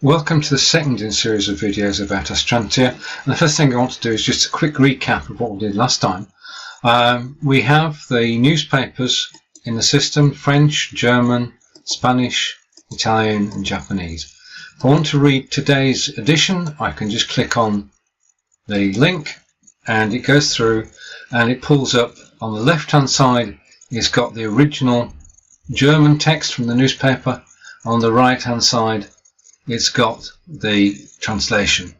Welcome to the second in a series of videos about Astrantia, and the first thing I want to do is just a quick recap of what we did last time. We have the newspapers in the system: French, German, Spanish, Italian and Japanese. If I want to read today's edition, I can just click on the link and it goes through and it pulls up. On the left hand side it's got the original German text from the newspaper. On the right hand side it's got the translation.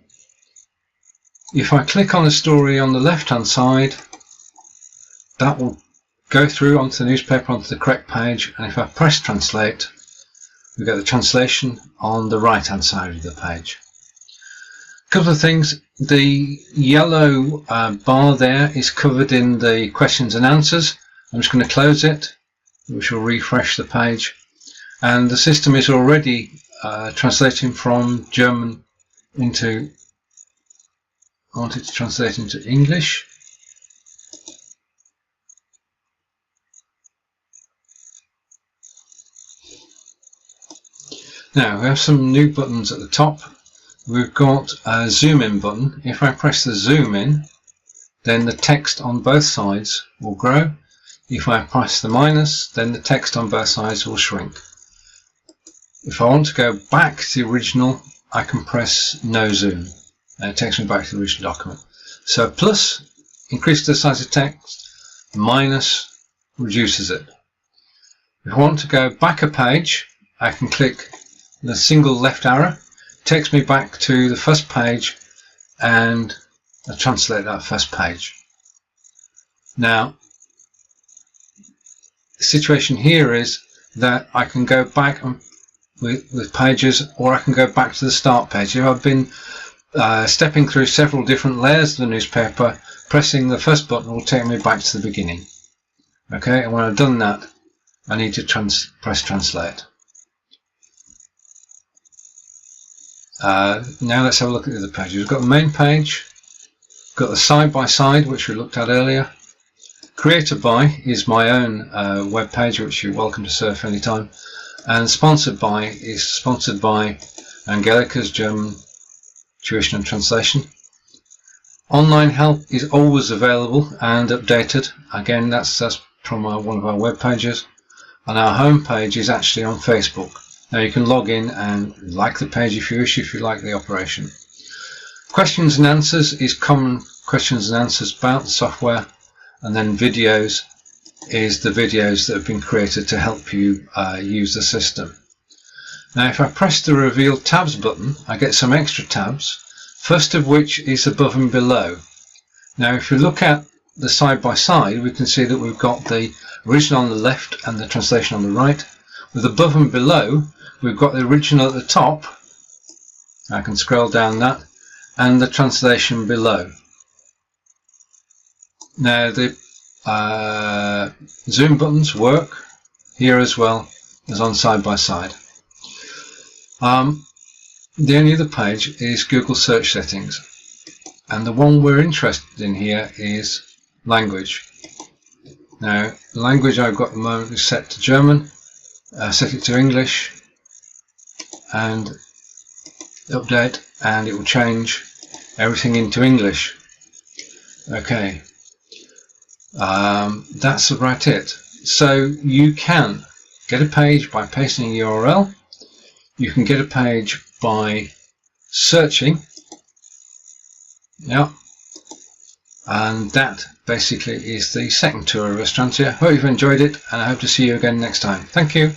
If I click on the story on the left hand side, that will go through onto the newspaper, onto the correct page, and if I press translate, we get the translation on the right hand side of the page. A couple of things: the yellow bar there is covered in the questions and answers. I'm just going to close it, which will refresh the page, and the system is already translating from German into, I want it to translate into English. Now we have some new buttons at the top. We've got a zoom in button. If I press the zoom in, then the text on both sides will grow. If I press the minus, then the text on both sides will shrink. If I want to go back to the original, I can press no zoom and it takes me back to the original document. So plus increases the size of text, minus reduces it. If I want to go back a page, I can click the single left arrow. It takes me back to the first page and I translate that first page. Now the situation here is that I can go back with pages, or I can go back to the start page. If I've been stepping through several different layers of the newspaper, pressing the first button will take me back to the beginning. Okay, and when I've done that, I need to press translate. Now let's have a look at the other pages. We've got the main page, we've got the side by side, which we looked at earlier. Created by is my own web page, which you're welcome to surf anytime. And sponsored by is sponsored by Angelica's German Tuition and Translation. Online help is always available and updated. Again, that's from one of our web pages. And our home page is actually on Facebook. Now you can log in and like the page if you wish, if you like the operation. Questions and answers is common questions and answers about the software. And then videos is the videos that have been created to help you use the system. Now if I press the reveal tabs button, I get some extra tabs, first of which is above and below. Now if we look at the side by side, we can see that we've got the original on the left and the translation on the right. With above and below, we've got the original at the top, I can scroll down that, and the translation below. Now the zoom buttons work here as well as on side by side. The only other page is Google search settings, and the one we're interested in here is language. Now the language I've got at the moment is set to German. Set it to English and update, and it will change everything into English. Okay. That's about it. So you can get a page by pasting a URL. You can get a page by searching. Yeah. And that basically is the second tour of Astrantia. Hope you've enjoyed it, and I hope to see you again next time. Thank you.